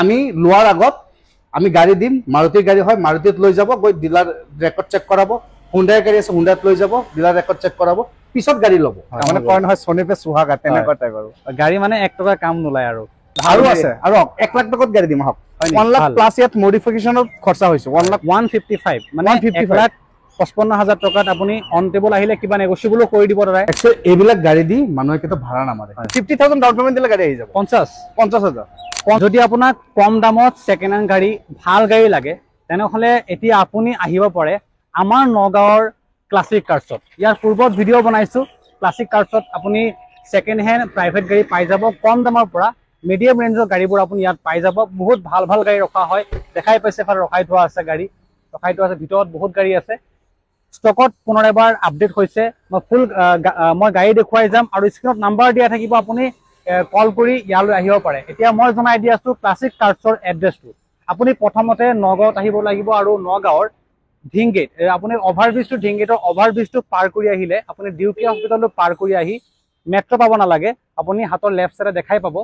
আমি লোৱাৰ আগত আমি গাড়ী দিম, মাৰুতিৰ গাড়ী হয় মাৰুতিত লৈ যাব, গৈ ডিলাৰ ৰেকৰ্ড চেক কৰাব, হুণ্ডাইৰ গাড়ী আছে হুণ্ডাইত লৈ যাব, ডিলাৰ ৰেকৰ্ড চেক কৰাব, পিছত গাড়ী ল'ব। মানে কয় নহয় চনিপে চুহাগা তেনেকুৱা টাইপ আৰু গাড়ী মানে 1 টকা কাম নোলায় আৰু আছে আৰু 1 লাখ টকাত গাড়ী দিম আহক। 1 লাখ প্লাছ ইয়াত মডিফিকেশ্যনত খৰচা হৈছে 1,55,000 মানে 1,55,000 টকাত আপুনি অন টেবল আহিলে কিবা নেগোচিয়েবল কৰি দিব দাদা। একচুৱেলি এইবিলাক গাড়ী দি মানুহে কিন্তু ভাড়া নামাৰে। 50,000 ডাউন পেমেণ্ট দিলে গাড়ী আহি যাব। 50,000 যদি আপোনাক কম দামত ছেকেণ্ড হেণ্ড গাড়ী ভাল গাড়ী লাগে তেনেহ'লে এতিয়া আপুনি আহিব পাৰে আমাৰ নগাঁৱৰ ক্লাছিক কাৰ্ছত। ইয়াৰ পূৰ্বত ভিডিঅ' বনাইছোঁ। ক্লাছিক কাৰ্ছত আপুনি ছেকেণ্ড হেণ্ড প্ৰাইভেট গাড়ী পাই যাব কম দামৰ পৰা। মিডিয়াম ৰেঞ্জৰ গাড়ীবোৰ আপুনি ইয়াত পাই যাব। বহুত ভাল ভাল গাড়ী ৰখা হয়, দেখাই পাইছে এফালে ৰখাই থোৱা আছে গাড়ী, ৰখাই থোৱা আছে, ভিতৰত বহুত গাড়ী আছে। ষ্টকত পুনৰ এবাৰ আপডেট হৈছে। মই গাড়ী দেখুৱাই যাম আৰু স্ক্ৰীণত নাম্বাৰ দিয়া থাকিব, আপুনি কল কৰি ইয়ালৈ আহিব পাৰে। এতিয়া মই জনাই দি আছোঁ ক্লাছিক কাৰ্ছৰ এড্ৰেছটো। আপুনি প্ৰথমতে নগাঁৱত আহিব লাগিব আৰু নগাঁৱৰ ঢিংগেট, আপুনি অভাৰব্ৰিজটো ঢিংগেটৰ অভাৰব্ৰিজটো পাৰ কৰি আহিলে আপুনি ডিউটি হস্পিটেলটো পাৰ কৰি আহি মেট্ৰ' পাব নালাগে, আপুনি হাতৰ লেফ্ট চাইডে দেখাই পাব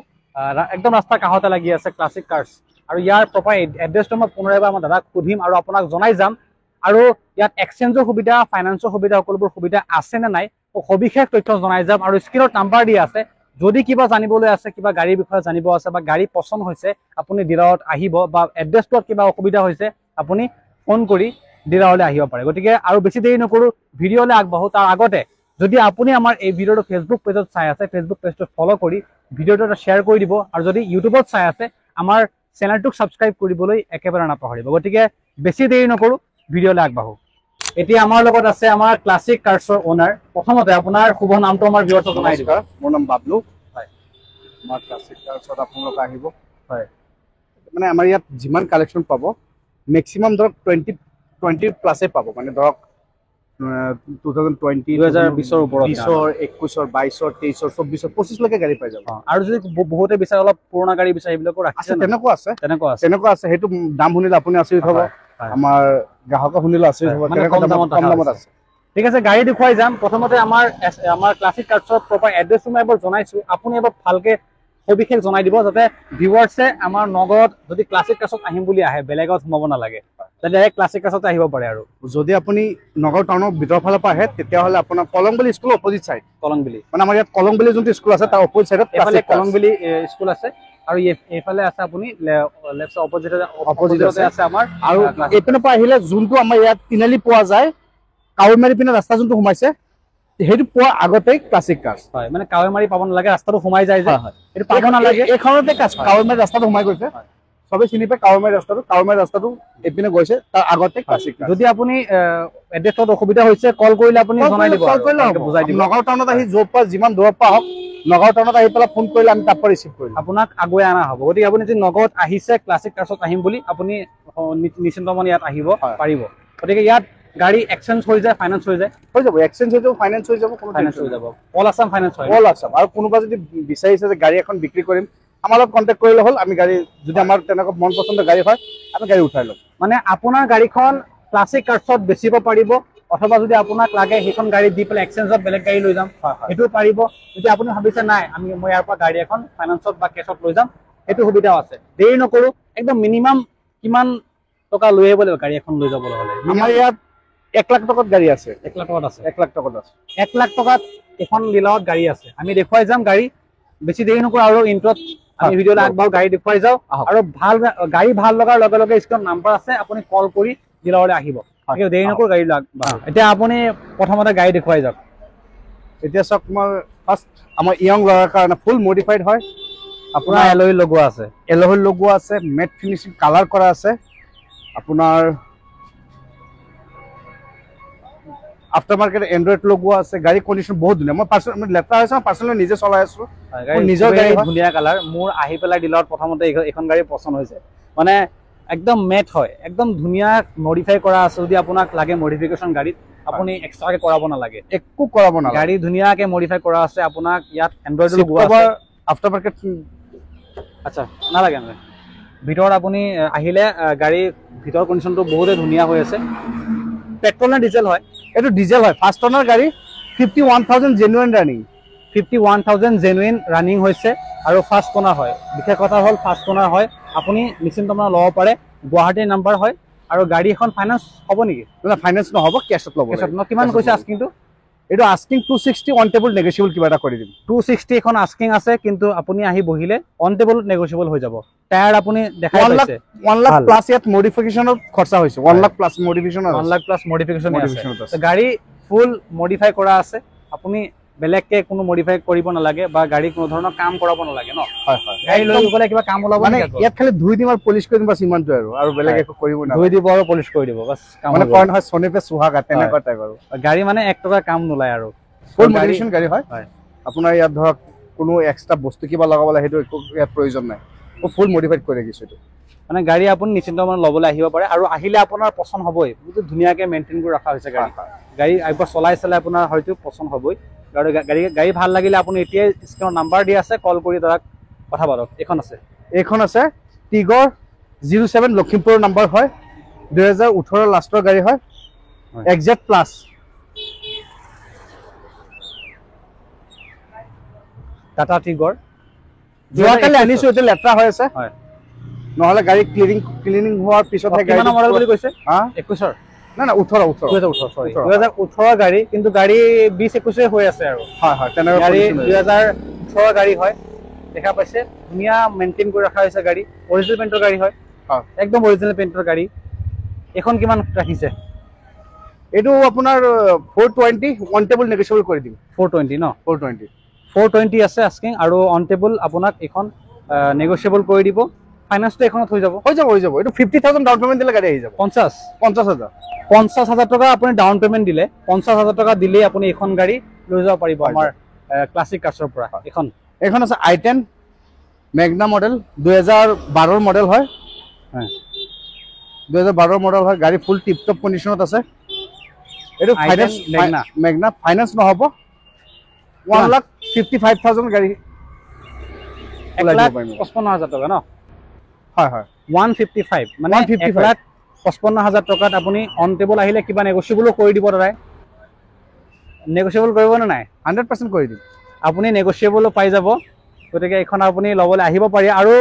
একদম ৰাস্তাৰ কাষতে লাগি আছে ক্লাছিক কাৰ্ছ। আৰু ইয়াৰ প্ৰপাৰ এড্ৰেছটো মই পুনৰ এবাৰ মই দাদাক সুধিম আৰু আপোনাক জনাই যাম। আৰু ইয়াত এক্সচেঞ্জৰ সুবিধা, ফাইনেন্সৰ সুবিধা, সকলোবোৰ সুবিধা আছে নে নাই সবিশেষ তথ্য জনাই যাম। আৰু স্ক্ৰীণত নাম্বাৰ দিয়া আছে, যদি কিবা জানিবলৈ আছে, কিবা গাড়ীৰ বিষয়ে জানিব আছে বা গাড়ী পচন্দ হৈছে আপুনি ডিলাৰত আহিব, বা এড্ৰেছটোত কিবা অসুবিধা হৈছে আপুনি ফোন কৰি ডিলাৰলৈ আহিব পাৰে। গতিকে আৰু বেছি দেৰি নকৰোঁ, ভিডিঅ'লৈ আগবাঢ়ো। তাৰ আগতে যদি আপুনি আমাৰ এই ভিডিঅ'টো ফেচবুক পেজত চাই আছে, ফেচবুক পেজটো ফ'ল' কৰি ভিডিঅ'টো এটা শ্বেয়াৰ কৰি দিব। আৰু যদি ইউটিউবত চাই আছে আমাৰ চেনেলটোক ছাবস্ক্ৰাইব কৰিবলৈ একেবাৰে নাপাহৰিব। গতিকে বেছি দেৰি নকৰোঁ, ভিডিঅ'লৈ আগবাঢ়ো। এতিয়া আমাৰ লগত আছে আমাৰ ক্লাছিক কাৰ্ছৰ অ'নাৰ। প্ৰথমতে আপোনাৰ শুভ নামটো আমাৰ ভিউৱাৰ্ছক জনাই দিব। মোৰ নাম বাবলু। হয়, আমাৰ ক্লাছিক কাৰ্ছত আপোনালোক আহিব। হয়, মানে আমাৰ ইয়াত যিমান কালেকশ্যন পাব মেক্সিমাম ধৰক 20 প্লাছে পাব। মানে ধৰক 2020, 2020ৰ ওপৰত, 20ৰ, 21ৰ, 22ৰ, 23ৰ, 24ৰ, 25লৈকে গাড়ী পাই যাব। আৰু যদি বহুতে বিচাৰে অলপ পুৰণা গাড়ী বিচাৰে এইবিলাকো ৰাখিছে? তেনেকুৱা আছে, তেনেকুৱা আছে। সেইটো দাম শুনিলে আপুনি আচৰিত হ'ব, আমাৰ গ্ৰাহকে শুনিলে আচৰিত হ'ব। কম দামত আছে। ঠিক আছে, গাড়ী দেখুৱাই যাম। প্ৰথমতে আমাৰ ক্লাছিক কাৰ্ছৰ প্ৰপাৰ এড্ৰেছটো মই এবাৰ জনাইছোঁ, আপুনি এবাৰ ভালকে সবিশেষ জনাই দিব যাতে ভিউৱাৰ্ছে আমাৰ নগাঁৱত যদি ক্লাছিক কাৰ্ছত আহিম বুলি আহে বেলেগত সোমাব নালাগে, যাতে ডাইৰেক্ট ক্লাছিক কাৰ্ছতে আহিব পাৰে। আৰু যদি আপুনি নগাঁও টাউনৰ ভিতৰৰ ফালৰ পৰা আহে তেতিয়াহ'লে আপোনাৰ কলংবিলি স্কুল অপজিট চাইড, কলংবিলি মানে আমাৰ ইয়াত কলংবিলি যোনটো স্কুল আছে তাৰ অপজিট চাইডত এইফালে কলংবিলি স্কুল আছে। আৰু এইফালে আছে আপুনি লেফ্ট অপজিটতে আছে আমাৰ। আৰু এইপিনৰ পৰা আহিলে যোনটো আমাৰ ইয়াত তিনিআলি পোৱা যায়, কাৱৈমাৰী পিনে ৰাস্তা যোনটো সোমাইছে সেইটো পোৱাৰ আগতেই ক্লাছিক কাৰ্ছ। হয়, মানে কাৱৈমাৰী পাব নালাগে, ৰাস্তাটো সোমাই যায় যে সেইটো পাব নালাগে। এইখনতে কাৱৈমাৰী ৰাস্তাটো সোমাই গৈছে, চবেই চিনি পায় কাৱৈমাৰী ৰাস্তাটো এইপিনে গৈছে, তাৰ আগতে ক্লাছিক কাৰ্ছ। যদি আপুনি এড্ৰেছত অসুবিধা হৈছে কল কৰিলে আপুনি জনাই দিব, বুজাই দিব। নগাঁও টাউনত আহি য'ৰ পৰা যিমান দূৰৰ পৰা হওক, নগাঁও টাউনত আহি পেলাই ফোন কৰিলে আমি তাৰ পৰা ৰিচিভ কৰিম, আপোনাক আগুৱাই অনা হ'ব। গতিকে আপুনি যদি নগাঁৱত আহিছে ক্লাছিক কাৰ্ছত আহিম বুলি আপুনি নিশ্চিন্ত মনে ইয়াত আহিব পাৰিব। গতিকে ইয়াত গাড়ী এক্সচেঞ্জ হৈ যায়, ফাইনেন্স হৈ যায়, এক্সচেঞ্জ হৈ যাব, ফাইনেন্স হৈ যাব, ফাইনেন্স হৈ যাব, অল আছাম ফাইনেন্স হয়, অল আছাম। আৰু কোনোবা যদি বিচাৰিছে যে গাড়ী এখন বিক্ৰী কৰিম, আমাৰ লগত কণ্টেক্ট কৰিলে হ'ল। আমি গাড়ী যদি আমাৰ তেনেকুৱা মন পচন্দৰ গাড়ী হয় আমি গাড়ী উঠাই ল'ম। মানে আপোনাৰ গাড়ীখন ক্লাছিক কাৰ্ছত বেচিব পাৰিব, অথবা যদি আপোনাক লাগে সেইখন গাড়ী দি পেলাই এক্সচেঞ্জত বেলেগ গাড়ী লৈ যাম সেইটোও পাৰিব। যদি আপুনি ভাবিছে নাই মই ইয়াৰ পৰা গাড়ী এখন ফাইনেন্সত বা কেছত লৈ যাম, সেইটো সুবিধাও আছে। দেৰি নকৰোঁ, একদম মিনিমাম কিমান টকা লৈ আহিব লাগিব গাড়ী এখন লৈ যাবলৈ হ'লে? আমাৰ ইয়াত 1 লাখ টকাত গাড়ী আছে। 1 লাখ টকাত আছে, 1 লাখ টকাত আছে। 1 লাখ টকাত এখন ডিলাৰত গাড়ী আছে। আমি দেখুৱাই যাম গাড়ী, বেছি দেৰি নকৰোঁ। আৰু ইন্ট্ৰত আমি ভিডিঅ'লৈ আগবাঢ়ো, গাড়ী দেখুৱাই যাওঁ। আৰু গাড়ী ভাল লগাৰ লগে লগে স্ক্ৰীণত নাম্বাৰ আছে, আপুনি কল কৰি ডিলাৰলৈ আহিব। দেৰি নকৰোঁ, গাড়ী আগবাঢ়ো। এতিয়া আপুনি প্ৰথমতে গাড়ী দেখুৱাই যাওক। এতিয়া চাওক, মই ফাৰ্ষ্ট আমাৰ য়ং ল'ৰাৰ কাৰণে ফুল মডিফাইড হয়। আপোনাৰ এল'ই লগোৱা আছে, লগোৱা আছে, মেট ফিনিচিং কালাৰ কৰা আছে। আপোনাৰ আফটাৰ মাৰ্কেট এণ্ড্ৰইড লগোৱা আছে। গাড়ী কণ্ডিশ্যন বহুত ধুনীয়া। মই লেটাৰ হৈছে, মই পাৰ্চনেলি নিজে চলাই আছোঁ, নিজৰ গাড়ী, ধুনীয়া কালাৰ। মোৰ আহি পেলাই ডিলাৰত প্ৰথমতে এইখন গাড়ী পচন্দ হৈছে। মানে একদম মেট হয়, একদম ধুনীয়া মডিফাই কৰা আছে। যদি আপোনাক লাগে মডিফিকেশ্যন গাড়ীত, আপুনি এক্সট্ৰাকে কৰাব নালাগে, একো কৰাব নালাগে। গাড়ী ধুনীয়াকে মডিফাই কৰা আছে। আপোনাক ইয়াত এণ্ড্ৰইড লগোৱা আছে, আফটাৰ মাৰ্কেট। আচ্ছা, নালাগে নালাগে। ভিতৰত আপুনি আহিলে গাড়ীৰ ভিতৰৰ কণ্ডিশ্যনটো বহুতেই ধুনীয়া হৈ আছে। পেট্ৰল নে ডিজেল হয়? এইটো ডিজেল হয়, ফাৰ্ষ্ট অনাৰ গাড়ী। 51,000 জেনুইন ৰানিং, 51,000 জেনুইন ৰানিং হৈছে আৰু ফাৰ্ষ্ট অনাৰ হয়। বিশেষ কথা হ'ল ফাৰ্ষ্ট অনাৰ হয়। আপুনি নিশ্চিন্ত মনে ল'ব পাৰে গুৱাহাটীৰ নাম্বাৰ হয় আৰু গাড়ী এখন ফাইনেন্স হ'ব নেকি না ফাইনেন্স নহ'ব কেছত ল'ব কেছত লাগিব। ন কিমান কেছত কৈছে ল'ব। আস্কিংটো এইটো আস্কিং 260 অন টেবল নেগোচিয়েবল কিবা এটা কৰি দিম 260 এখন আস্কিং আছে কিন্তু আপুনি আহি বহিলে অন টেবলত নেগোচিয়েবল হৈ যাব টায়াৰ আপুনি দেখাই 1 লাখ পাইছে 1 লাখ ভাল। প্লাছ ইয়াত মডিফিকেশ্যনত খৰচা হৈছে 1 lakh plus modification 1 lakh plus modification Modification আছে আছে। গাড়ী ফুল মডিফাই কৰা আছে আপুনি বেলেগকে কোনো মডিফাই কৰিব নালাগে বা গাড়ী কোনো ধৰণৰ কাম কৰাব নালাগে ন হয় হয় গাড়ী লৈ গ'লে কিবা কাম ওলাব মানে নেকি আকৌ? ইয়াত খালি ধুই দিম আৰু পলিশ কৰি দিম বাছ ইমানটোৱে আৰু বেলেগ হয়। একো কৰিব ধুই নালাগে দিব আৰু পলিচ কৰি দিব বাছ কাম মানে হৈ গ'ল। কয় নহয় সোনে পে সুহাগা তেনেকুৱা টাইপ আৰু গাড়ী মানে 1 টকা কাম নোলায় আৰু ফুল গাড়ী- মডিফিকেশ্যন গাড়ী হয় হয়। আপোনাৰ ইয়াত ধৰক কোনো এক্সট্ৰা বস্তু কিবা লগাব লাগে সেইটো একো ইয়াত প্ৰয়োজন নাই ফুল মডিফাইড কৰি ৰাখিছোঁ এইটো মানে গাড়ী আপুনি নিশ্চিন্ত মনে ল'বলৈ আহিব পাৰে আৰু আহিলে আপোনাৰ পচন্দ হ'বই বহুত ধুনীয়াকৈ মেইনটেইন কৰি ৰখা হৈছে গাড়ী গাড়ী একবাৰ চলাই আপোনাৰ হয়তো পচন্দ হ'বই আৰু গাড়ী ভাল লাগিলে আপুনি এতিয়াই স্ক্ৰীনৰ নাম্বাৰ দি আছে কল কৰি তাক কথা পাতক এইখন আছে এইখন আছে টিগৰ 07 লখিমপুৰৰ নাম্বাৰ হয় 2018 লাষ্টৰ গাড়ী হয় হয়। এক্সজেট প্লাছ টাটা টিগৰ যোৱাকালি আনিছোঁ এতিয়া লেতেৰা হৈ আছে হয় নহ'লে গাড়ী ক্লিনিং হোৱাৰ পিছতহে কিমানৰ মডেল বুলি কৈছে হা 21ৰ না না 18 2018 সৰি 18 2018 গাড়ী কিন্তু গাড়ী 20-21 হৈ আছে আৰু হয় হয় তেনেকুৱা গাড়ী condition হৈ আছে। 2018 গাড়ী হয় দেখা পাইছে ধুনীয়া মেইনটেইন কৰি ৰখা হৈছে গাড়ী অৰিজিনেল পেইণ্টৰ গাড়ী হয় হয়। একদম অৰিজিনেল পেইণ্টৰ গাড়ী এখন কিমান ৰাখিছে এইটো আপোনাৰ 420 অন টেবল নেগোচিয়েবল কৰি দিম 420 ন 420 420 আছে আস্কিং আৰু অন টেবল আপোনাক এখন নেগোচিয়েবল কৰি দিব ফাইনেন্সটো এখনত হৈ যাব হৈ যাব এইটো 50000 ডাউন পেমেন্ট দিলে গাড়ী আহি যাব 50 50000 50,000 টকা আপুনি ডাউন পেমেন্ট দিলে 50,000 টকা দিলেই আপুনি এখন গাড়ী লৈ যাব পাৰিব আমাৰ ক্লাছিক কাৰ্ছৰ পৰা এইখন আছে i10 মেগনা মডেল 2012 মডেল হয় 2012 মডেল হয় গাড়ী ফুল টিপ টপ কন্ডিশনত আছে এইটো i10 finance Magna। Magna finance নহব 1,55,000 গাড়ী ওলাই দিব পাৰিম। 1,55,000 টকা ন হয় হয় 155 মানে 155 1,55,000 টকাত আপুনি অন টেবল আহিলে কিবা নেগোচিয়েবলো কৰি দিব দাদাই নেগোচিয়েবল কৰিব নে নাই 100% কৰি দিম আপুনি নেগোচিয়েবলো পাই যাব গতিকে এইখন আপুনি ল'বলৈ আহিব পাৰি আৰু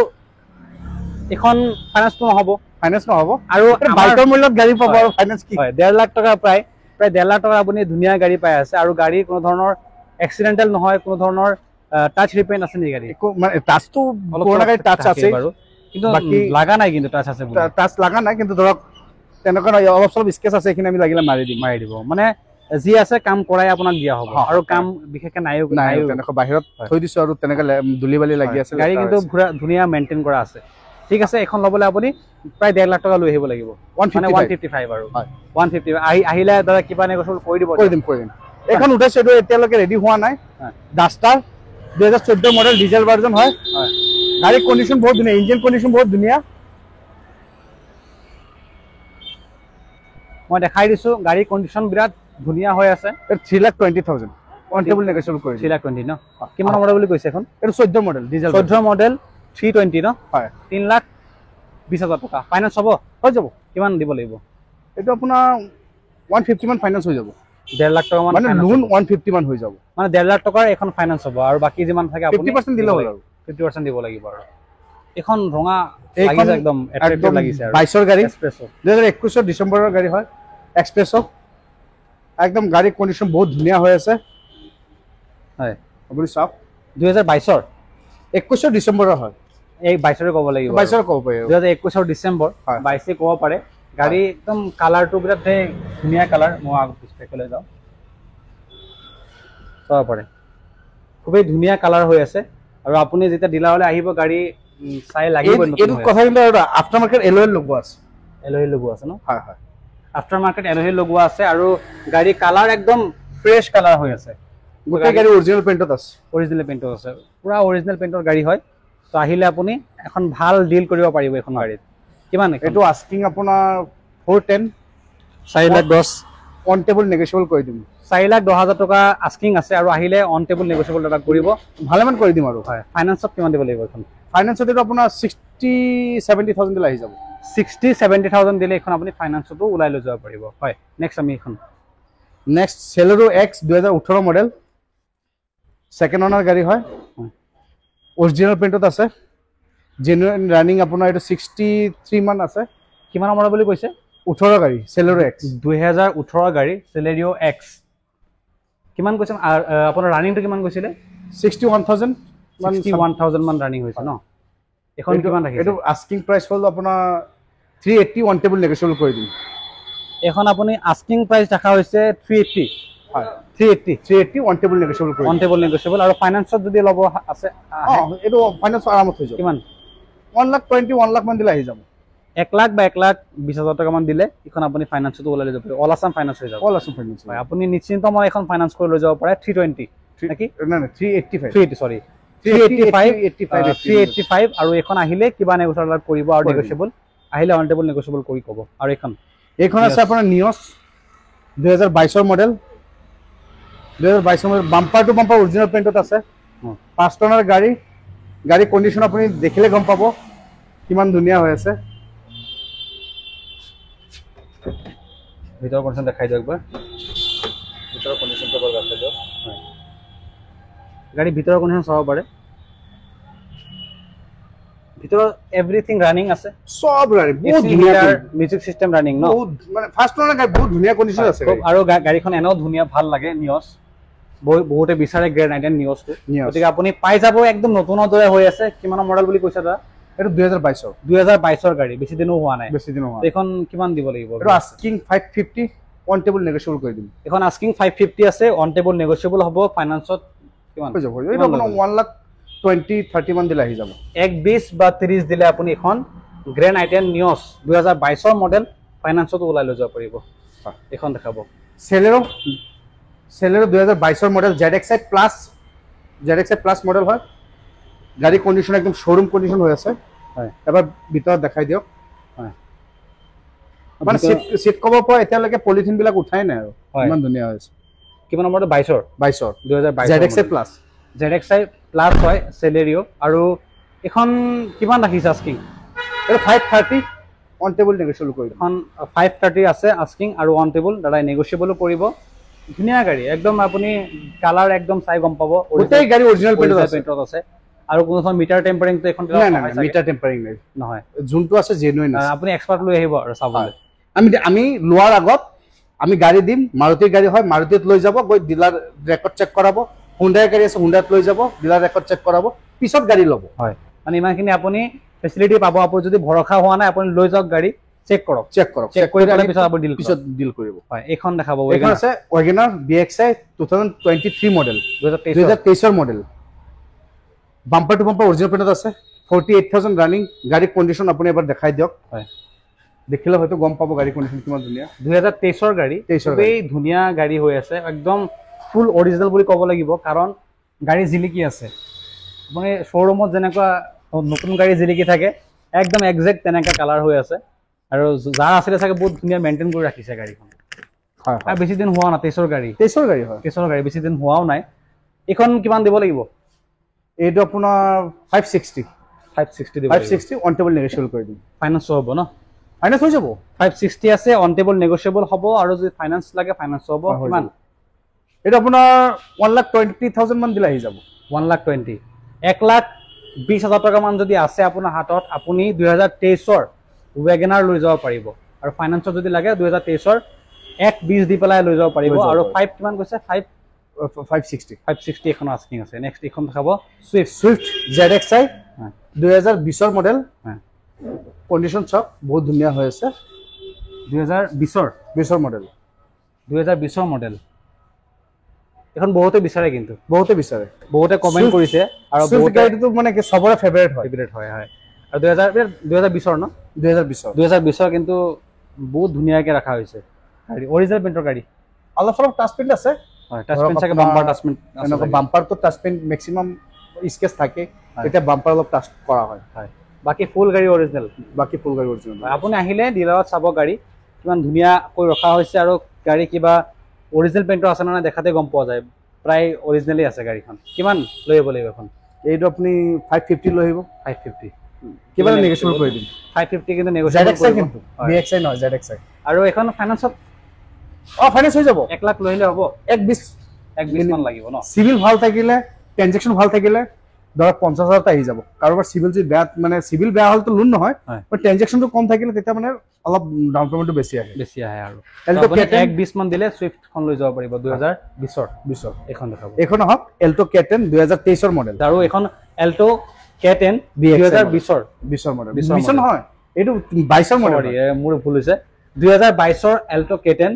এইখন ফাইনেন্সটো নহ'ব ফাইনেন্স নহব আৰু বাইকৰ মূল্যত গাড়ী পাব হয়। আৰু ফাইনেন্স কি হয় 1.5 লাখ টকা প্ৰায় 1.5 লাখ টকা আপুনি ধুনীয়া গাড়ী পাই আছে আৰু গাড়ী কোনো ধৰণৰ এক্সিডেণ্টেল নহয় কোনো ধৰণৰ টাচ ৰিপেইণ্ট আছে নেকি গাড়ী একো মানে টাচটো পুৰণা গাড়ী টাচ আছে বাৰু কিন্তু বাকী- লাগা নাই কিন্তু টাচ আছে বুলি টাচ লগা নাই কিন্তু ধৰক তেনেকুৱা নহয়, অলপ চলপ স্কেচ আছে এইখিনি আমি লাগিলে মাৰি দিম মাৰি দিব মানে যি আছে কাম কৰাই আপোনাক দিয়া হ'ব হয়, আৰু কাম বিশেষকৈ নাইও নাই নাইও। তেনেকুৱা বাহিৰত হয়। থৈ দিছো আৰু তেনেকৈ ধূলি বালি লাগি আছে গাড়ী কিন্তু পুৰা ধুনীয়া মেইনটেইন কৰা আছে ঠিক আছে এখন ল'বলৈ আপুনি প্ৰায় 1.5 লাখ টকা লৈ আহিব লাগিব মানে 155 আৰু হয়। 150 আহিলে দাদা কিবা নেগোচিয়েবল কৰি দিব কৰি দিম এইখন উঠাইছো এইটো এতিয়ালৈকে ৰেডি হোৱা নাই হয়। ডাষ্টাৰ 2014 মডেল ডিজেল ভাৰ্জন হয় হয় গাড়ীৰ কণ্ডিশ্যন বহুত ধুনীয়া ইঞ্জিন কণ্ডিশ্যন বহুত ধুনীয়া মই দেখাই দিছো গাড়ীৰ কণ্ডিশ্যন বিৰাট ধুনীয়া হৈ আছে 3,20,000 অন টেবল নেগোচিয়েবল কৰি দিম 3,20,000 ন কিমান মডেল বুলি কৈছে এখন এইটো 14 মডেল ডিজেল 14 মডেল 320 ন হয় 3,20,000 টকা ফাইনেন্স হ'ব হৈ যাব কিমান দিব লাগিব এইটো আপোনাৰ 150 মান ফাইনেন্স হৈ যাব 1.5 লাখ টকা মানে লোন 150 মান হৈ যাব মানে 1.5 লাখ টকাৰ এখন ফাইনেন্স হ'ব আৰু বাকী যিমান থাকে আপুনি 50% দিলে হ'ল আৰু 50% দিব লাগিব আৰু এইখন ৰঙা এইখন লাগিছে একদম এট্ৰেক্টিভ লাগিছে আৰু 22ৰ গাড়ী এক্সপ্ৰেছো 2021 ডিচেম্বৰৰ গাড়ী হয় এক্সপ্ৰেছো একদম গাড়ীৰ কণ্ডিশ্যন বহুত ধুনীয়া হৈ আছে হয় আপুনি চাওক 2022ৰ 21 ডিচেম্বৰৰ হয় এই 22ৰে ক'ব লাগিব 22ৰ ক'ব পাৰি আৰু 2021 ডিচেম্বৰ হয়। 22 ক'ব পাৰে গাড়ী একদম কালাৰটো বিৰাট ধুনীয়া কালাৰ মই আগত পিছফালে যাওঁ চাব পাৰে খুবেই ধুনীয়া কালাৰ হৈ আছে আৰু আপুনি যেতিয়া ডিলাৰলৈ আহিব গাড়ী চাই লাগিব এইটো কথা কিন্তু আফটাৰ মাৰ্কেট এলয়েল লগোৱা আছে এলহি লগোৱা আছে ন হয় হয় আফটাৰ মাৰ্কেট এলহি লগোৱা আছে আৰু গাড়ী কালাৰ একদম ফ্ৰেছ কালাৰ হৈ আছে গোটেই গাড়ী অৰিজিনেল পেইণ্টত আছে অৰিজিনেল পেইণ্টৰ আছে পুৰা অৰিজিনেল পেইণ্টৰ গাড়ী হয় তো আহিলে আপুনি এখন ভাল ডিল কৰিব পাৰিব এখন গাড়ীত কিমান এইটো আস্কিং আপোনাৰ 410 4,10,000 অন টেবল নেগোচিয়েবল কৰি দিম 4,10,000 টকা আস্কিং আছে আৰু আহিলে অন টেবল নেগোচিয়েবল দাদা কৰিব ভালেমান কৰি দিম আৰু হয় ফাইনেন্সত কিমান দিব লাগিব এখন ফাইনেন্সত এইটো আপোনাৰ 60-70,000 দিলে আহি যাব 60-70,000 দিলে এখন আপুনি ফাইনেন্সতো ওলাই লৈ যাব পাৰিব হয় নেক্সট আমি এখন নেক্সট চেলেৰো এক্স 2018 মডেল ছেকেণ্ড অনাৰ গাড়ী হয় অৰিজিনেল পেইণ্টত আছে জেনুইন ৰানিং আপোনাৰ এইটো 63 মান আছে। কিমানৰ মডেল বুলি কৈছে? 18 গাড়ী চেলেৰো এক্স 2018 গাড়ী চেলেৰিও এক্স। কিমান কৈছে আপোনাৰ ৰানিংটো কিমান কৈছিলে? 61,000 61,000 মান ৰানিং হৈছে ন। এখন কিমান ৰাখিছে? এইটো আস্কিং প্ৰাইচ হ'ল আপোনাৰ 380 অন টেবল নেগোচিয়েবল কৰি দিম। এখন আপুনি আস্কিং প্ৰাইচ ৰাখা হৈছে 380। হয় 380 অন টেবল নেগোচিয়েবল কৰি অন টেবল নেগোচিয়েবল। আৰু ফাইনেন্সত যদি ল'ব আছে এইটো ফাইনেন্স আৰামত হৈ যাব। কিমান? 1,20,000 1 লাখ মান দিলে আহি যাব। 1 লাখ বা 1,20,000 টকা মান দিলে এখন আপুনি ফাইনেন্সতো ওলাই লৈ যাব পাৰিব। অল আছাম ফাইনেন্স হৈ যাব। অল আছাম ফাইনেন্স হয়, আপুনি নিশ্চিন্ত মই এখন ফাইনেন্স কৰি লৈ যাব পাৰে 320 নেকি? নাই 385 380 সৰি 385 আৰু এখন আহিলে কিবা নেগোচিয়েবল কৰিব আৰু নেগোচিয়েবল আহিলে অন টেবল নেগোচিয়েবল কৰি ক'ব। আৰু এইখন আছে আপোনাৰ নিয়স 2022 model 2022 model bumper to bumper original পেইণ্টত আছে। 5 টনৰ গাড়ী কণ্ডিশ্যন আপুনি দেখিলে গম পাব কিমান ধুনীয়া হৈ আছে। ভিতৰৰ কণ্ডিশ্যন দেখাই দিয়ক একবাৰ। ভিতৰৰ কণ্ডিশ্যনটো এবাৰ দেখাই দিয়ক। গাড়ী ভিতৰৰ কণ্ডিশ্যন চাব পাৰে। ভিতৰত এভৰিথিং ৰানিং আছে। সব গাড়ী বহুত ধুনীয়া মিউজিক সিস্টেম ৰানিং ন। বহুত মানে ফাৰ্ষ্ট টনৰ গাড়ী বহুত ধুনীয়া কণ্ডিশ্যন আছে। আৰু গাড়ীখন এনেও ধুনীয়া ভাল লাগে নিয়স। বহুতে বিচাৰে গ্ৰেড 9 নিয়সটো। গতিকে আপুনি পাই যাব একদম নতুনৰ দৰে হৈ আছে। কিমানৰ মডেল বুলি কৈছে দাদা? এইটো 2022 2022 গাড়ী, বেছি দিনো হোৱা নাই। বেছি দিন হোৱা। এখন কিমান দিব লাগিব? এইটো আস্কিং 550 অন টেবল নেগোচিয়েবল কৰি দিম। এখন আস্কিং 550 আছে, অন টেবল নেগোচিয়েবল হ'ব। ফাইনান্সত কিমান হৈ যাব? এইটো আপোনাৰ 1,20,30 মান দিলে আহি যাব। 1,20 বা 30 দিলে আপুনি এখন গ্ৰেণ্ড আইটেন নিয়স 2022 মডেল ফাইনান্সত ওলাই লৈ যাব পাৰিব। এখন দেখাব চেলেৰো 2022 মডেল ZXi প্লাছ মডেল হয়। গাড়ী কণ্ডিশ্যন একদম শ্বৰুম কণ্ডিশ্যন হৈ আছে। হয়, এবাৰ ভিতৰত দেখাই দিয়ক। হয়, মানে চিট কভাৰ পৰা এতিয়ালৈকে পলিথিন বিলাক উঠাই নাই আৰু ইমান ধুনীয়া হৈ আছে। কিমান নম্বৰটো? 22 2022 ZXi প্লাছ ZXi প্লাছ হয় চেলেৰিও। আৰু এখন কিমান ৰাখিছে আস্কিং? এইটো 530 অন টেবল নেগোচিয়েবল কৰি দিম। এখন 530 আছে আস্কিং আৰু অন টেবল দাদা নেগোচিয়েবলো কৰিব। ধুনীয়া গাড়ী একদম, আপুনি কালাৰ একদম চাই গম পাব গোটেই গাড়ী অৰিজিনেল পেইণ্টত আছে। আৰু কোনোখন মিটাৰ টেম্পাৰিংটো এখন নাই মিটাৰ টেম্পাৰিং নাই নহয়, যোনটো আছে জেনুইন আছে। আপুনি এক্সপাৰ্ট লৈ আহিব আৰু চাবলৈ। আমি লোৱাৰ আগত আমি গাড়ী দিম। মাৰুতিৰ গাড়ী হয় মাৰুতিত লৈ যাব, গৈ ডিলাৰ ৰেকৰ্ড চেক কৰাব। হুণ্ডাইৰ গাড়ী আছে হুণ্ডাইত লৈ যাব, ডিলাৰ ৰেকৰ্ড চেক কৰাব, পিছত গাড়ী ল'ব। হয়, মানে ইমানখিনি আপুনি ফেচিলিটি পাব। আপুনি যদি ভৰসা হোৱা নাই আপুনি লৈ যাওক গাড়ী, চেক কৰক চেক কৰি পিছত ডিল কৰিব। হয়, এইখন দেখাব। এইখন আছে WagonR BXi 2023 model 2023 model. Bumper to bumper original পেইণ্টত আছে। 48,000 ৰানিং। গাড়ী কণ্ডিশ্যন আপুনি এবাৰ দেখাই দিয়ক। হয়, দেখিলে হয়তো গম পাব গাড়ী কণ্ডিশ্যন কিমান ধুনীয়া। 2023 গাড়ী, খুবেই ধুনীয়া গাড়ী হৈ আছে। একদম ফুল অৰিজিনেল বুলি ক'ব লাগিব, কাৰণ গাড়ী জিলিকি আছে। আপুনি শ্ব'ৰুমত যেনেকুৱা নতুন গাড়ী জিলিকি থাকে একদম একজেক্ট তেনেকুৱা কালাৰ হৈ আছে। আৰু যাৰ আছিলে চাগে বহুত ধুনীয়া মেইনটেইন কৰি ৰাখিছে গাড়ীখন। হয়, আৰু বেছি দিন হোৱা নাই। 23 গাড়ী হয়। 23 গাড়ী বেছি দিন হোৱাও নাই। এইখন কিমান দিব লাগিব? এইটো আপোনাৰ 560 দিব। 560 অন টেবল নেগোচিয়েবল কৰি দিম। ফাইনেন্স হ'ব ন? ফাইনেন্স হৈ যাব। 560 আছে, অন টেবল নেগোচিয়েবল হ'ব। আৰু যদি ফাইনেন্স লাগে ফাইনেন্স হ'ব। কিমান? এইটো আপোনাৰ 1,20,000 মান দিলে আহি যাব। 1,20,000 1,20,000 টকা মান যদি আছে আপোনাৰ হাতত, আপুনি 2023 ৱেগনাৰ লৈ যাব পাৰিব। আৰু ফাইনেন্সত যদি লাগে 2023 1,20 দি পেলাই লৈ যাব পাৰিব। আৰু 5 কিমান কৈছে? 560 এখন আস্কিং আছে। নেক্সট এখন দেখাব সুইফট ZXi 2020 মডেল। কণ্ডিশ্যন চব বহুত ধুনীয়া হৈ আছে। 2020 মডেল এখন বহুতে বিচাৰে, কিন্তু বহুতে কমেণ্ট কৰিছে। আৰু গাড়ীটো মানে কি চবৰে ফেভাৰিট হয়। হয়। আৰু 2020 ন? 2020 কিন্তু বহুত ধুনীয়াকৈ ৰখা হৈছে। গাড়ী অৰিজিনেল পেইণ্টৰ গাড়ী। অলপ টাচ পেইণ্ট আছে। হয়, টাচ পেইণ্ট চাগে বাম্পাৰ টাচ পেইণ্ট এনেকুৱা বাম্পাৰটো টাচ পেইণ্ট মেক্সিমাম স্কেচ থাকে, তেতিয়া বাম্পাৰ অলপ টাচ কৰা হয়। বাকী ফুল গাড়ী অৰিজিনেল। আপুনি আহিলে ডিলাৰত চাব গাড়ী কিমান ধুনীয়াকৈ ৰখা হৈছে। আৰু গাড়ী কিবা অৰিজিনেল পেইণ্টৰ আছে নে নাই দেখাতে গম পোৱা যায়। প্ৰায় অৰিজিনেলেই আছে গাড়ীখন। কিমান লৈ আহিব লাগিব এখন? এইটো আপুনি 550 লৈ আহিব। 550 কিবা নেগোচিয়েবল কৰি দিম। 550 কিন্তু নেগোচিয়েবল কিন্তু BXi নহয় ZXi। আৰু এখন ফাইনেন্সত ফাইনেন্স হৈ যাব। 1 লাখ লৈ আহিলে হ'ব। 1,20 মান লাগিব ন? চিভিল ভাল থাকিলে, ট্ৰানজেকশ্যন ভাল থাকিলে ধৰক 50,000 আহি যাব কাৰোবাৰ চিভিল যদি বেয়া মানে চিভিল বেয়া হ'লেতো লোন নহয় হয়। ট্ৰানজেকশ্যনটো কম থাকিলে তেতিয়া মানে অলপ ডাউন পেমেণ্টটো বেছি আহে বেছি আহে আৰু এল্টো আপুনি K10 120 মান দিলে সুইফ্টখন লৈ যাব পাৰিব 2020 বিশৰ এখন দেখাব এইখন আহক এল্টো K10 2023 মডেল আৰু এখন এল্টো K10 BXI 2020 20 মডেল 20 20 নহয় এইটো 22 মডেল সৰি মোৰ ভুল হৈছে 2022 এল্টো K10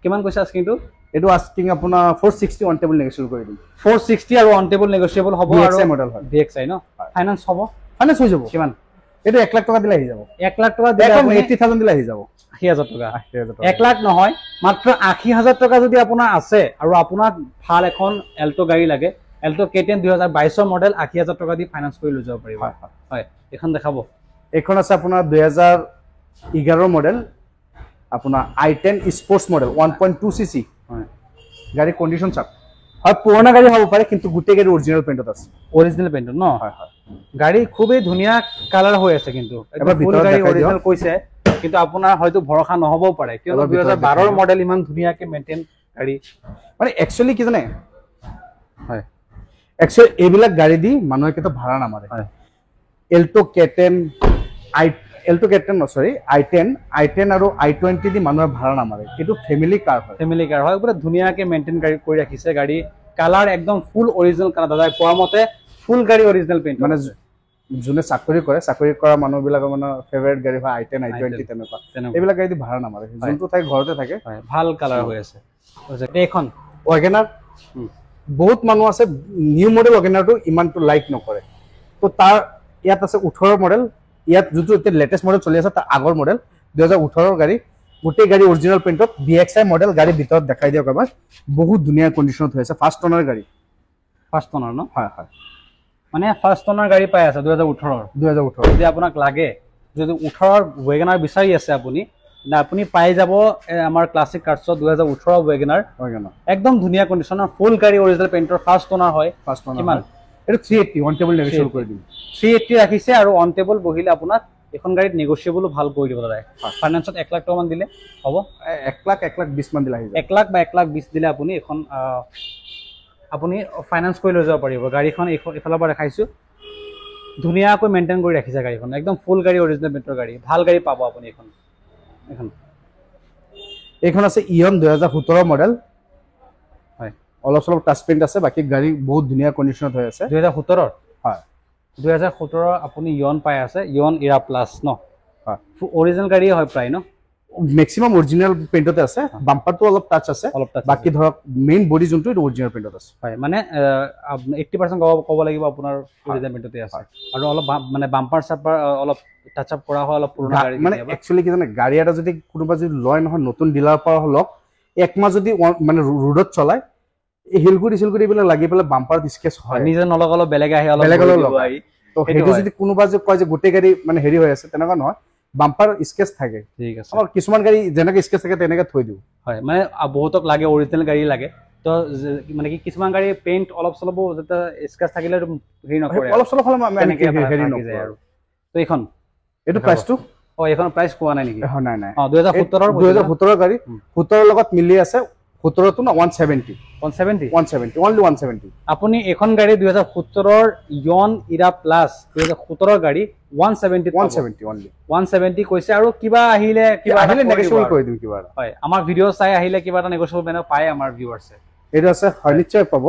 কিমান কৈছে আস্কিংটো এইটো আস্কিং আপোনাৰ 460 অন টেবল নেগোচিয়েবল কৰি দিম 460 আৰু অন টেবল নেগোচিয়েবল হ'ব আৰু BXI মডেল হয় BXI ন ফাইনান্স হ'ব ফাইনেন্স হৈ যাব কিমান এইটো 1 লাখ টকা দিলে আহি যাব 1 লাখ টকা দিলে একদম আপুনি 80,000 দিলে আহি যাব 80,000 টকা 80,000 টকা 1 লাখ নহয় মাত্ৰ 80,000 টকা যদি আপোনাৰ আছে আৰু আপোনাক ভাল এখন এল্টো গাড়ী লাগে এল্টো K10 2022 মডেল 80,000 টকা দি ফাইনান্স কৰি লৈ যাব পাৰিব হয় হয় এখন দেখাব এইখন আছে আপোনাৰ 2011 মডেল আপোনাৰ i10 স্পোৰ্টস মডেল 1.2 সিসি হয় গাড়ী কন্ডিশন চাপ হয় পুৰণা গাড়ী হ'ব পাৰে কিন্তু গোটেই গাড়ী অৰিজিনাল পেইণ্টত আছে অৰিজিনাল পেইণ্ট ন হয় হয় গাড়ী খুবেই ধুনীয়া কালাৰ হৈ আছে কিন্তু এবাৰ ফুল ভিতৰত গাড়ী দেখাই দিয়ক। অৰিজিনাল কৈছে কিন্তু আপোনাৰ হয়তো ভৰসা নহবও পাৰে কিয়নো এবাৰ ভিতৰত 2012 দেখাই মডেল ইমান ধুনীয়াকে মেইনটেইন গাড়ী মানে একচুয়ালি কি জানে হয় একচুয়ালি এইবিলাক গাড়ী দি মানুহে কেতো ভাড়া নামাৰে হয় এল্টো K10 এল্টো K10 সৰি i10 আৰু i20 দি মানুহে ভাড়া নামাৰে এইটো ফেমিলি কাৰ হয় ফেমিলি কাৰ হয় পুৰা ধুনীয়াকে মেইনটেইন গাড়ী কৰি ৰাখিছে গাড়ী কালাৰ একদম ফুল অৰিজিনাল কালাৰ দাদাই কোৱা মতে ফুল গাড়ী অৰিজিনাল পেইণ্ট মানে যোনে চাকৰি কৰা মানুহবিলাকৰ মানে ফেভাৰিট গাড়ী হয় i10 i20 তেনেকুৱা এইবিলাক গাড়ী দি ভাড়া নামাৰে যোনটো ঠাই ঘৰতে থাকে হয় ভাল কালাৰ হৈ আছে এইখন ৱাগনাৰ বহুত মানুহ আছে নিউ মডেল ৱাগনাৰটো ইমানটো লাইক নকৰে তো তাৰ ইয়াত আছে 18 মডেল ইয়াত যোনটো এতিয়া লেটেষ্ট মডেল চলি আছে তাৰ আগৰ মডেল 2018 গাড়ী গোটেই গাড়ী অৰিজিনাল পেইণ্টত BXI মডেল গাড়ী ভিতৰত দেখাই দিয়ক এবাৰ বহুত ধুনীয়া কণ্ডিশ্যনত হৈ আছে ফাৰ্ষ্ট অনাৰ গাড়ী ফাৰ্ষ্ট অনাৰ ন হয় হয় মানে ফাৰ্ষ্ট অনাৰ গাড়ী পাই আছে 2018 যদি আপোনাক লাগে যদি 18 ৱেগনাৰ বিচাৰি আছে আপুনি না আপুনি পাই যাব আমাৰ ক্লাছিক কাৰ্ছত 2018 ৱেগনাৰ একদম ধুনীয়া কণ্ডিশ্যনৰ ফুল গাড়ী অৰিজিনাল পেইণ্টৰ ফাৰ্ষ্ট অনাৰ হয় ফাৰ্ষ্ট অনাৰ কিমান এইটো 380 অন টেবল নেগোচিয়েবল কৰি দিম 380 ৰাখিছে আৰু অন টেবল বহিলে আপোনাক এখন গাড়ীত নেগোচিয়েবলো ভাল কৰি দিব দাদা ফাইনান্সত 1 লাখ টকা মান দিলে হ'ব 1 লাখ 20 মান দিলে আহি যাব 1 লাখ বা 1,20,000 দিলে আপুনি এখন আপুনি ফাইনান্স কৰি লৈ যাব পাৰিব গাড়ীখন এফালৰ পৰা দেখাইছো ধুনীয়াকৈ মেইনটেইন কৰি ৰাখিছে গাড়ীখন একদম ফুল গাড়ী অৰিজিনাল পেইণ্টৰ গাড়ী ভাল গাড়ী পাব আপুনি এইখন আছে ইয়ন 2017 মডেল হয় অলপ চলপ টাচ পেইণ্ট আছে বাকি গাড়ী বহুত ধুনীয়া কণ্ডিশ্যনত হৈ আছে 2017 হয় 2017 আপুনি ইয়ন পাই আছে ইয়ন ইৰা প্লাছ ন হয় অৰিজিনাল গাড়ী হয় প্ৰায় ন মেক্সিমাম অৰিজিনাল পেইণ্টতে আছে বাম্পাৰটো অলপ টাচ আছে অলপ টাচ বাকি ধৰক মেইন বডি যোনটো এটা অৰিজিনাল পেইণ্টত আছে হয় মানে 80% ক'ব লাগিব আপোনাৰ অৰিজিনাল পেইণ্টতে আছে আৰু অলপ মানে বাম্পাৰ চাপাৰ অলপ টাচ আপ কৰা হয় অলপ পুৰণা গাড়ী মানে একচুয়ালি কি জানে গাড়ী এটা যদি কোনোবা যদি লয় নহয় নতুন ডিলাৰ পৰা হলক একমাহ যদি মানে ৰোডত চলাই এই হিলগুৰি এইবিলাক লাগি পেলাই বাম্পাৰ স্কেচ হয় নিজে নলগালেও বেলেগে আহি অলপ লগাই তো সেইটো যদি কোনোবা যে কয় যে গোটেই গাড়ী মানে হেৰি হৈ আছে তেনেকুৱা নহয় বাম্পাৰ স্কেচ থাকে ঠিক আছে আমাৰ কিছুমান গাড়ী যেনেকৈ স্কেচ থাকে তেনেকৈ থৈ দিওঁ হয় মানে বহুতক লাগে অৰিজিনেল গাড়ী লাগে তো মানে কি কিছুমান গাড়ী পেইণ্ট অলপ চলপ যাতে স্কেচ থাকিলে হেৰি নকৰে অলপ চলপ হ'লে আমি হেৰি নকৰে আৰু তো এইখন এইটো প্ৰাইচটো এইখন প্ৰাইচ কোৱা নাই নেকি নাই নাই 2017 গাড়ী 17 লগত মিলি আছে 17 টো না 170 only 170 আপুনি এখন গাড়ী 2017 ইয়ন ইৰা প্লাস 2017 গাড়ী 170 only 170 কৈছে আৰু কিবা আহিলে নেগোচিয়েবল কৰি দিম কিবা হয় আমাৰ ভিডিও চাই আহিলে কিবা এটা নেগোচিয়েবল বেনে পায় আমাৰ ভিউয়াৰ্সে এইটো আছে হয় নিশ্চয় পাব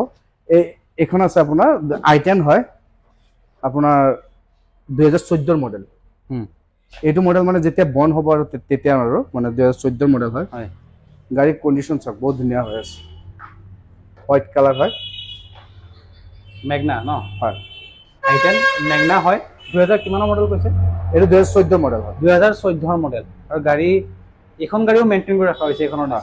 এইখন আছে আপোনাৰ i10 হয় আপোনাৰ 2014 মডেল এইটো মডেল মানে যেতিয়া বন হ'ব আৰু তেতিয়া আৰু মানে 2014 মডেল হয় গাড়ীৰ কণ্ডিশ্যন সব বহুত ধুনীয়া হৈ আছে হোয়াইট কালাৰ হয় ম্যাগনা ন হয় i10 ম্যাগনা হয় 2000 কিমানৰ মডেল কৈছে এটা 2014 মডেল হয় 2014 মডেল আৰু গাড়ী এখন গাড়ীও মেইনটেইন কৰি ৰাখা হৈছে এখনৰ না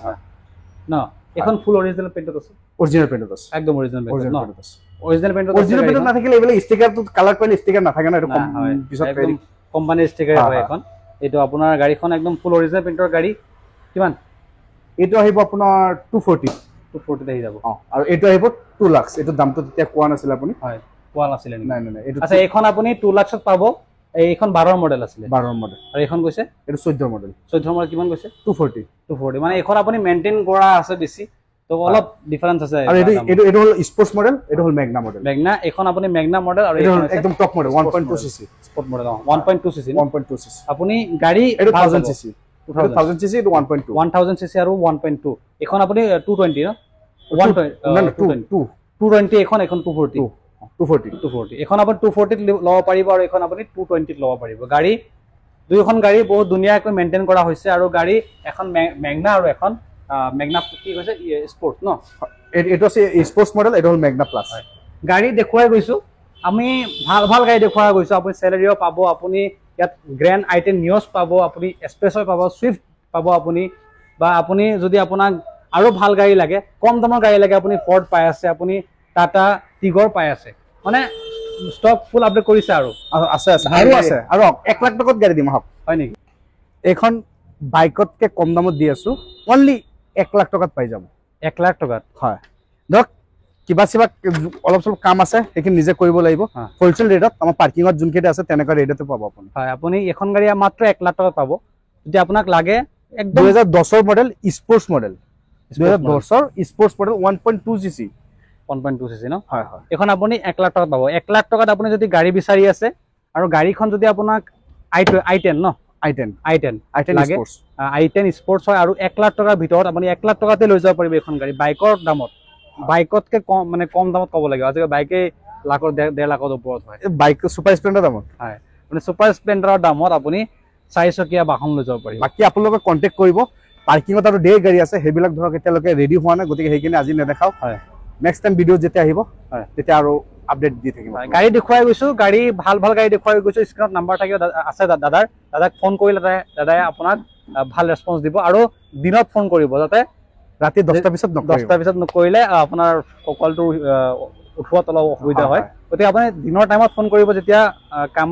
ন এখন ফুল অৰিজিনাল পেইণ্টত আছে অৰিজিনাল পেইণ্টত আছে একদম অৰিজিনাল পেইণ্ট ন আছে অৰিজিনাল পেইণ্টত না থাকিলে এইবিলাক ষ্টিকাৰটো কালাৰ কৰিলে ষ্টিকাৰ নাথাকে না এটা পিছত একদম কোম্পানীৰ ষ্টিকাৰ হয় এখন এইটো আপোনাৰ গাড়ীখন একদম ফুল অৰিজিনাল পেইণ্টৰ গাড়ী কিমান এইটো আহিব আপোনাৰ 240 আহি যাব আৰু এইটো আহিব 2 লাখ এইটো দামটো তেতিয়া কোৱা নাছিল আপুনি হয় কোৱা নাছিল নাই এইটো আচ্ছা এইখন আপুনি 2 লাখত পাব এইখন 12 মডেল আছিল 12 মডেল আৰু এইখন কৈছে এইটো 14 মডেল মডেল কিমান কৈছে 240 মানে এইখন আপুনি মেইনটেইন কৰা আছে বেছি তো তো অলপ ডিফাৰেন্স আছে আৰু এইটো হ'ল স্পৰ্টছ মডেল, এইটো হ'ল মেগনা মডেল। মেগনা এখন আপুনি মেগনা মডেল আৰু এইটো একদম top model 1.2 CC sport model 1.2 CC 1.2 CC আপুনি গাড়ী এইটো 1000 সিসি 2000 সিসি এইটো 1.2 1000 সিসি আৰু 1.2 এখন আপুনি 220 ন 220 এখন 240 এখন আপুনি 240 ল'ব পাৰিব আৰু এখন আপুনি 220 ল'ব পাৰিব। গাড়ী দুইখন গাড়ী বহুত ধুনীয়াকৈ মেইনটেইন কৰা হৈছে আৰু গাড়ী এখন মেগনা আৰু এখন মেগনা কি কৈছে স্পৰ্ট ন এইটো আছে স্পৰ্টছ মডেল, এইটো হ'ল মেগনা প্লাস। গাড়ী দেখুৱাই গৈছো আমি, ভাল ভাল গাড়ী দেখুৱাই গৈছো। আপুনি চেলেৰিও পাব, আপুনি ইয়াত গ্ৰেণ্ড আই10 নিউজ পাব, আপুনি এক্সপ্ৰেছৰ পাব, চুইফ্ট পাব আপুনি, বা আপুনি যদি আপোনাক আৰু ভাল গাড়ী লাগে, কম দামৰ গাড়ী লাগে, আপুনি ফৰ্ড পাই আছে, আপুনি টাটা টিগৰ পাই আছে, মানে ষ্টক ফুল আপডেট কৰিছে আৰু আছে আৰু 1 লাখ টকাত গাড়ী দিম আহক। হয় নেকি? এইখন বাইকতকে কম দামত দি আছো, অনলি 1 লাখ টকাত পাই যাব। 1 লাখ টকাত? হয়, ধৰক কিবা অলপ চলপ কাম আছে, সেইখিনি নিজে কৰিব লাগিব। হোলচেল ৰেটত আমাৰ পাৰ্কিঙত যোনকেইটা আছে তেনেকুৱা ৰেটতে পাব আপুনি। হয়, আপুনি এখন গাড়ী মাত্ৰ 1 লাখ টকাত পাব। যদি আপোনাক লাগে একদম 2010 model sports model, 2010 sports model 1.2 CC 1.2 CC ন? হয় হয়, এখন আপুনি 1 লাখ টকাত পাব। 1 লাখ টকাত আপুনি যদি গাড়ী বিচাৰি আছে আৰু গাড়ীখন যদি আপোনাক i10 ন, i10 লাগে, i10 স্পৰ্টছ হয় আৰু 1 লাখ টকাৰ ভিতৰত আপুনি 1 লাখ টকাতে লৈ যাব পাৰিব এখন গাড়ী বাইকৰ দামত। বাইকতকে কম, মানে কম দামত ক'ব লাগে। আজিকালি বাইকে লাখৰ 1.5 লাখৰ ওপৰত হয়। বাইক ছুপাৰ স্প্লেণ্ডাৰ দামত হয়, মানে ছুপাৰ স্প্লেণ্ডাৰৰ দামত আপুনি 4 চকীয়া বাহন লৈ যাব পাৰিব। বাকী আপোনালোকে কণ্টেক্ট কৰিব। পাৰ্কিঙত আৰু ধেৰ গাড়ী আছে, সেইবিলাক ধৰক এতিয়ালৈকে ৰেডি হোৱা নাই, গতিকে সেইখিনি আজি নেদেখাও। হয়, নেক্সট টাইম ভিডিঅ' যেতিয়া আহিব তেতিয়া আৰু আপডেট দি থাকিম। গাড়ী দেখুৱাই গৈছো, গাড়ী ভাল ভাল গাড়ী দেখুৱাই গৈছো। স্ক্ৰীনত নাম্বাৰ থাকিব আছে দাদাক ফোন কৰিলে দাদাই আপোনাক ভাল ৰেছপন্স দিব, আৰু দিনত ফোন কৰিব, যাতে ৰাতি 10টা পিছত নকৰিলে আপোনাৰ কলটো উঠোৱাত অলপ অসুবিধা হয়। গতিকে আপুনি দিনৰ টাইমত ফোন কৰিব, যেতিয়া কাম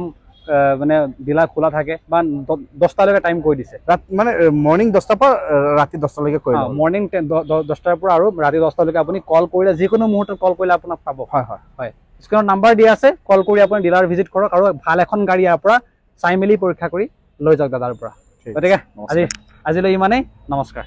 মানে ডিলাৰ খোলা থাকে, বা 10টালৈকে টাইম কৈ দিছে। মানে মৰ্ণিং 10টাৰ পৰা ৰাতি 10টালৈকে কৰিব। মৰ্ণিং 10টাৰ পৰা আৰু ৰাতি 10টালৈকে আপুনি কল কৰিলে, যিকোনো মুহূৰ্তত কল কৰিলে আপোনাক পাব। হয় হয় হয়, স্ক্ৰীনত নাম্বাৰ দিয়া আছে, কল কৰি আপুনি ডিলাৰ ভিজিট কৰক আৰু ভাল এখন গাড়ী ইয়াৰ পৰা চাই মেলি পৰীক্ষা কৰি লৈ যাওক দাদাৰ পৰা। গতিকে আজিলৈ ইমানেই, নমস্কাৰ।